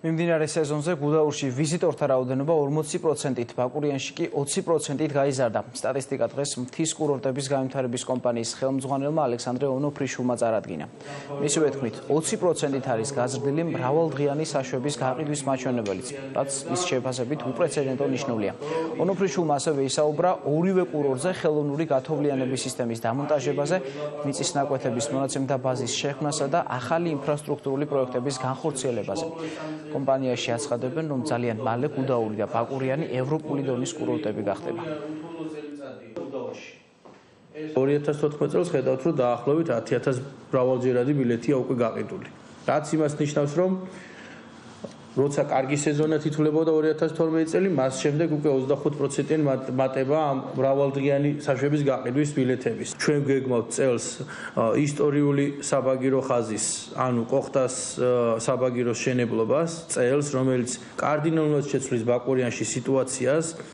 მიმდინარე სეზონზე გუდაურში ვიზიტორთა რაოდენობა 40%-ით, ბაკურიანში კი 20%-ით გაიზარდა. სტატისტიკა დღეს მთის კურორტების განვითარების კომპანიის ხელმძღვანელმა ალექსანდრე ონოფრიშვილმა წარადგინა. მისივე თქმით, 20%-ით არის გაზრდილი მრავალდღიანი საშვების გაყიდვის მაჩვენებელიც, რაც მის შეფასებით უპრეცედენტო ნიშნულია. ონოფრიშვილმა ასევე ისაუბრა ორივე კურორტზე ხელოვნური გათოვლიანების სისტემის დამონტაჟებაზე, მიწის ნაკვეთების მონაცემთა ბაზის შექმნასა და ახალი ინფრასტრუქტურული პროექტების განხორციელებაზე. კომპანიაში აცხადებენ, რომ ძალიან მალე გუდაური და ბაკურიანი ევროპული დონის კურორტები გახდება. 2014 წელს ხედავთ, რომ დაახლოებით 10,000 მრავალჯერადი ბილეთია უკვე გაყიდული. რაც იმას ნიშნავს, რომ როცა კარგი სეზონა თითოლებოდა 2012 წელი, მას შემდეგ უკვე 25%-იანი მატება ამ მრავალდღიანი საშვების გაყიდვის ბილეთების. ჩვენ გეგმავთ წელს ისტორიული საბაგირო ხაზის, ანუ კოხტას საბაგიროს შენებლობას, წელს, რომელიც კარდინალურად შეცვლის ბაკურიანში სიტუაციას.